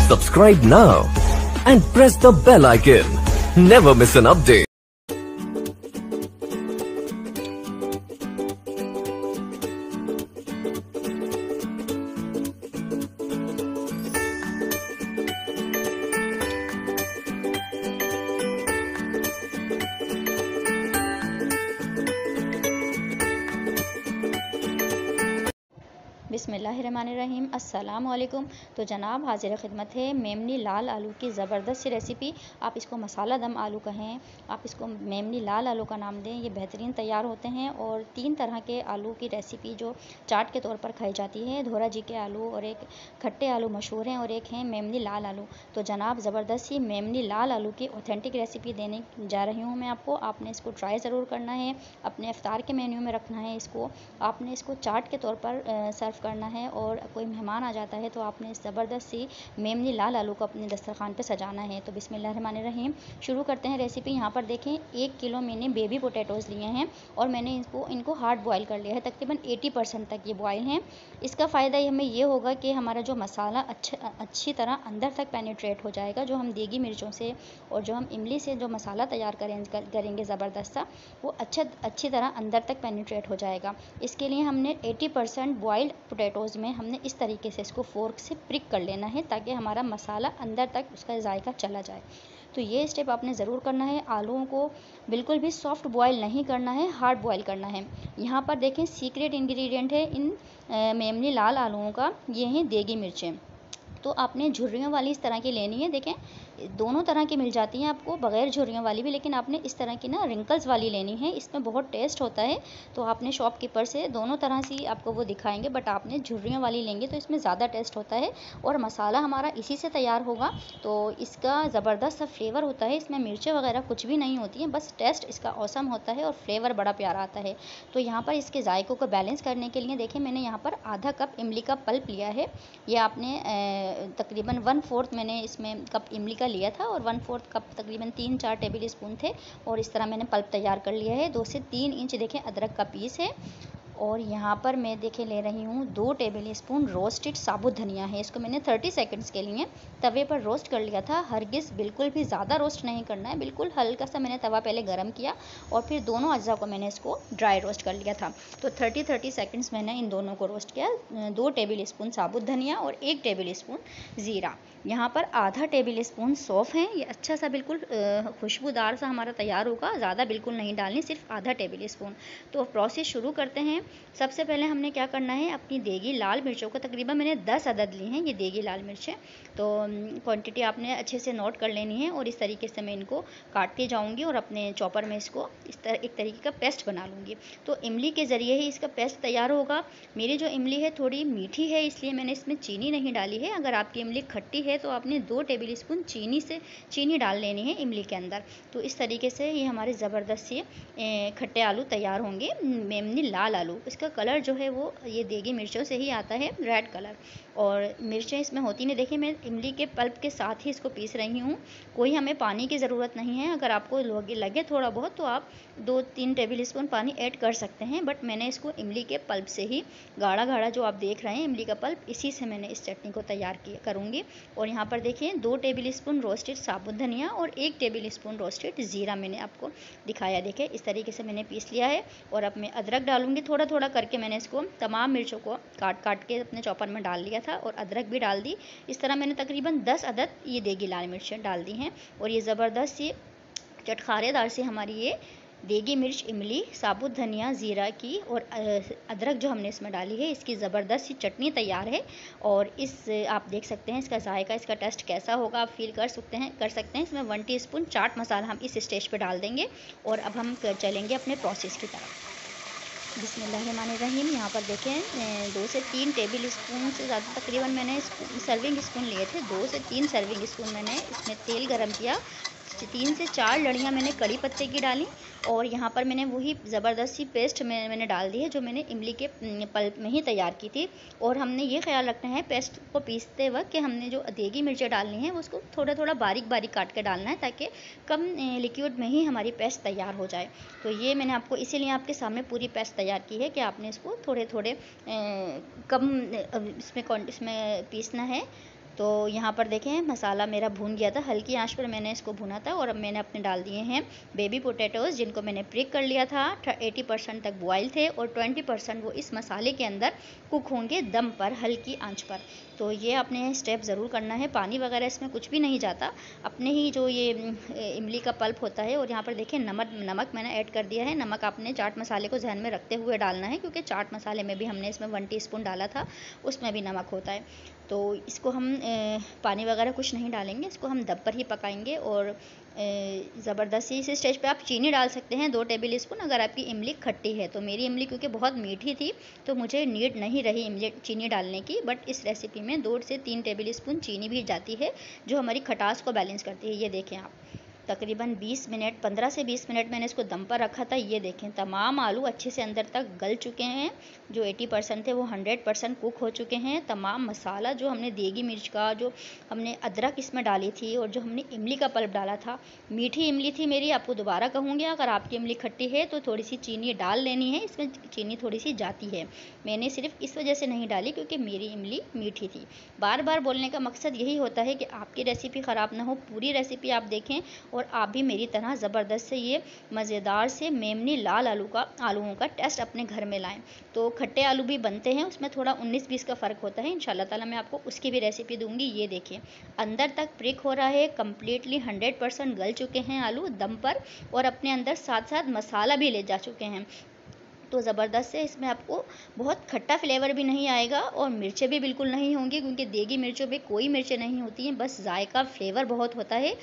Subscribe now and press the bell icon. Never miss an update. बिस्मिल्लाहिर्रहमानिर्रहीम। अस्सलाम वालेकुम। तो जनाब हाजिर खिदमत है मेमनी लाल आलू की ज़बरदस्त सी रेसिपी। आप इसको मसाला दम आलू कहें, आप इसको मेमनी लाल आलू का नाम दें, ये बेहतरीन तैयार होते हैं। और 3 तरह के आलू की रेसिपी जो चाट के तौर पर खाई जाती है, धोरा जी के आलू और एक खट्टे आलू मशहूर हैं और एक हैं मेमनी लाल आलू। तो जनाब ज़बरदस्त सी मेमनी लाल आलू की ऑथेंटिक रेसिपी देने जा रही हूँ मैं आपको। आपने इसको ट्राई ज़रूर करना है, अपने इफ्तार के मेन्यू में रखना है इसको। आपने इसको चाट के तौर पर सर्व करना है और कोई मेहमान आ जाता है तो आपने इस ज़बरदस्त सी मेमनी लाल आलू को अपने दस्तरखान पे सजाना है। तो बिस्मिल्लाहिर्रहमानिर्रहीम शुरू करते हैं रेसिपी। यहाँ पर देखें 1 किलो मैंने बेबी पोटैटोज़ लिए हैं और मैंने इनको हार्ड बॉयल कर लिया है। तकरीबन 80% तक ये बॉयल हैं। इसका फ़ायदा हमें ये होगा कि हमारा जो मसाला अच्छी तरह अंदर तक पेनिट्रेट हो जाएगा। जो हम देगी मिर्चों से और जो हम इमली से जो मसाला तैयार करेंगे ज़बरदस्त सा, वो अच्छी तरह अंदर तक पेनिट्रेट हो जाएगा। इसके लिए हमने 80% बॉइल्ड पोटैटोज़ में हमने इस तरीके से इसको फ़ोर्क से प्रिक कर लेना है ताकि हमारा मसाला अंदर तक उसका जायका चला जाए। तो ये स्टेप आपने ज़रूर करना है। आलूओं को बिल्कुल भी सॉफ्ट बॉयल नहीं करना है, हार्ड बॉयल करना है। यहाँ पर देखें सीक्रेट इंग्रेडिएंट है इन मेमनी लाल आलूओं का, ये हैं देगी मिर्चें। तो आपने झुर्रियों वाली इस तरह की लेनी है। देखें दोनों तरह की मिल जाती हैं आपको, बग़ैर झुर्रियों वाली भी, लेकिन आपने इस तरह की ना रिंकल्स वाली लेनी है। इसमें बहुत टेस्ट होता है। तो आपने शॉपकीपर से दोनों तरह से आपको वो दिखाएंगे, बट आपने झुर्रियों वाली लेंगे तो इसमें ज़्यादा टेस्ट होता है और मसाला हमारा इसी से तैयार होगा। तो इसका ज़बरदस्त सा फ्लेवर होता है। इसमें मिर्चें वगैरह कुछ भी नहीं होती हैं, बस टेस्ट इसका औसम होता है और फ्लेवर बड़ा प्यारा आता है। तो यहाँ पर इसके जायकों को बैलेंस करने के लिए देखें मैंने यहाँ पर आधा कप इमली का पल्प लिया है। ये आपने तकरीबन 1/4 मैंने इसमें कप इमली का लिया था और 1/4 कप तकरीबन 3-4 टेबल स्पून थे। और इस तरह मैंने पल्प तैयार कर लिया है। 2 से 3 इंच देखें अदरक का पीस है। और यहाँ पर मैं देखें ले रही हूँ 2 टेबल स्पून रोस्टेड साबुत धनिया है। इसको मैंने 30 सेकंड्स के लिए तवे पर रोस्ट कर लिया था। हरगिज़ बिल्कुल भी ज़्यादा रोस्ट नहीं करना है, बिल्कुल हल्का सा मैंने तवा पहले गर्म किया और फिर दोनों अज्जा को मैंने इसको ड्राई रोस्ट कर लिया था। तो 30 सेकंड्स मैंने इन दोनों को रोस्ट किया। 2 टेबल स्पून साबुत धनिया और 1 टेबल स्पून ज़ीरा। यहाँ पर आधा टेबल स्पून सौंफ है। ये अच्छा सा बिल्कुल खुशबूदार सा हमारा तैयार होगा, ज़्यादा बिल्कुल नहीं डालनी, सिर्फ आधा टेबल स्पून। तो प्रोसेस शुरू करते हैं। सबसे पहले हमने क्या करना है, अपनी देगी लाल मिर्चों को तकरीबन मैंने 10 अदद ली हैं। ये देगी लाल मिर्चें, तो क्वांटिटी आपने अच्छे से नोट कर लेनी है। और इस तरीके से मैं इनको काटती जाऊंगी और अपने चॉपर में इसको एक तरीके का पेस्ट बना लूँगी। तो इमली के ज़रिए ही इसका पेस्ट तैयार होगा। मेरी जो इमली है थोड़ी मीठी है, इसलिए मैंने इसमें चीनी नहीं डाली है। अगर आपकी इमली खट्टी है तो आपने 2 टेबल स्पून चीनी डाल लेनी है इमली के अंदर। तो इस तरीके से ये हमारे ज़बरदस्त से खट्टे आलू तैयार होंगे, मेमनी लाल आलू। इसका कलर जो है वो ये देगी मिर्चों से ही आता है, रेड कलर। और मिर्चें इसमें होती नहीं। देखिए मैं इमली के पल्प के साथ ही इसको पीस रही हूँ। कोई हमें पानी की ज़रूरत नहीं है। अगर आपको लगे थोड़ा बहुत तो आप 2-3 टेबल स्पून पानी ऐड कर सकते हैं, बट मैंने इसको इमली के पल्प से ही गाढ़ा गाढ़ा जो आप देख रहे हैं इमली का पल्प, इसी से मैंने इस चटनी को तैयार करूँगी। और यहाँ पर देखिए 2 टेबल स्पून रोस्टेड साबुत धनिया और 1 टेबल स्पून रोस्टेड ज़ीरा मैंने आपको दिखाया। देखें इस तरीके से मैंने पीस लिया है। और अब मैं अदरक डालूंगी, थोड़ा थोड़ा करके मैंने इसको तमाम मिर्चों को काट के अपने चॉपर में डाल लिया था और अदरक भी डाल दी। इस तरह मैंने तकरीबन 10 अदद ये देगी लाल मिर्चें डाल दी हैं। और ये ज़बरदस्त सी चटखारेदार सी हमारी ये देगी मिर्च, इमली, साबुत धनिया, ज़ीरा की और अदरक जो हमने इसमें डाली है, इसकी ज़बरदस्त सी चटनी तैयार है। और आप देख सकते हैं इसका जायका, इसका टेस्ट कैसा होगा आप फील कर सकते हैं। इसमें 1 टीस्पून चाट मसाला हम इस स्टेज पे डाल देंगे। और अब हम चलेंगे अपने प्रोसेस की तरफ। बिस्मिल्लाहिर्रहमानिर्रहीम। यहाँ पर देखें 2 से 3 टेबल स्पून से ज़्यादा तकरीबन मैंने सर्विंग स्पून लिए थे। 2 से 3 सर्विंग स्पून मैंने इसमें तेल गरम किया। 3 से 4 लड़ियाँ मैंने कड़ी पत्ते की डाली। और यहाँ पर मैंने वही ज़बरदस्त सी पेस्ट मैंने डाल दी है जो मैंने इमली के पल्प में ही तैयार की थी। और हमने ये ख्याल रखना है पेस्ट को पीसते वक्त कि हमने जो देगी मिर्चें डालनी है उसको थोड़ा थोड़ा बारीक बारीक काट के डालना है, ताकि कम लिक्विड में ही हमारी पेस्ट तैयार हो जाए। तो ये मैंने आपको इसीलिए आपके सामने पूरी पेस्ट तैयार की है कि आपने इसको थोड़े थोड़े कम इसमें पीसना है। तो यहाँ पर देखें मसाला मेरा भून गया था, हल्की आंच पर मैंने इसको भुना था। और अब मैंने अपने डाल दिए हैं बेबी पोटैटोज़, जिनको मैंने प्रिक कर लिया था। 80% तक बॉयल थे और 20% वो इस मसाले के अंदर कुक होंगे दम पर, हल्की आंच पर। तो ये आपने स्टेप ज़रूर करना है। पानी वगैरह इसमें कुछ भी नहीं जाता, अपने ही जो ये इमली का पल्प होता है। और यहाँ पर देखिए नमक मैंने ऐड कर दिया है। नमक आपने चाट मसाले को ध्यान में रखते हुए डालना है, क्योंकि चाट मसाले में भी हमने इसमें 1 टीस्पून डाला था, उसमें भी नमक होता है। तो इसको हम पानी वगैरह कुछ नहीं डालेंगे, इसको हम दम पर ही पकाएंगे। और ज़बरदस्ती इस स्टेज पे आप चीनी डाल सकते हैं 2 टेबल स्पून, अगर आपकी इमली खट्टी है। तो मेरी इमली क्योंकि बहुत मीठी थी, तो मुझे नीड नहीं रही इमली चीनी डालने की। बट इस रेसिपी में 2 से 3 टेबल स्पून चीनी भी जाती है, जो हमारी खटास को बैलेंस करती है। ये देखें आप, तकरीबन 20 मिनट 15 से 20 मिनट मैंने इसको दम पर रखा था। ये देखें तमाम आलू अच्छे से अंदर तक गल चुके हैं, जो 80% थे वो 100% कुक हो चुके हैं। तमाम मसाला जो हमने देगी मिर्च का, जो हमने अदरक इसमें डाली थी और जो हमने इमली का पल्प डाला था, मीठी इमली थी मेरी। आपको दोबारा कहूँगी, अगर आपकी इमली खट्टी है तो थोड़ी सी चीनी डाल लेनी है, इसमें चीनी थोड़ी सी जाती है। मैंने सिर्फ इस वजह से नहीं डाली क्योंकि मेरी इमली मीठी थी। बार बार बोलने का मकसद यही होता है कि आपकी रेसिपी ख़राब ना हो, पूरी रेसिपी आप देखें और आप भी मेरी तरह ज़बरदस्त से ये मज़ेदार से मेमनी लाल आलूओं का टेस्ट अपने घर में लाएं। तो खट्टे आलू भी बनते हैं, उसमें थोड़ा 19-20 का फ़र्क होता है। इंशाल्लाह ताला मैं आपको उसकी भी रेसिपी दूंगी। ये देखिए अंदर तक प्रिक हो रहा है, कम्प्लीटली 100% गल चुके हैं आलू दम पर, और अपने अंदर साथ साथ मसाला भी ले जा चुके हैं। तो ज़बरदस्त है। इसमें आपको बहुत खट्टा फ्लेवर भी नहीं आएगा और मिर्चें भी बिल्कुल नहीं होंगी, क्योंकि देगी मिर्चों में कोई मिर्चें नहीं होती हैं, बस जायका फ्लेवर बहुत होता है।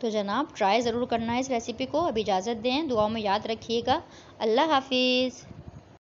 तो जनाब ट्राई ज़रूर करना है इस रेसिपी को। अब इजाज़त दें, दुआओं में याद रखिएगा। अल्लाह हाफिज़।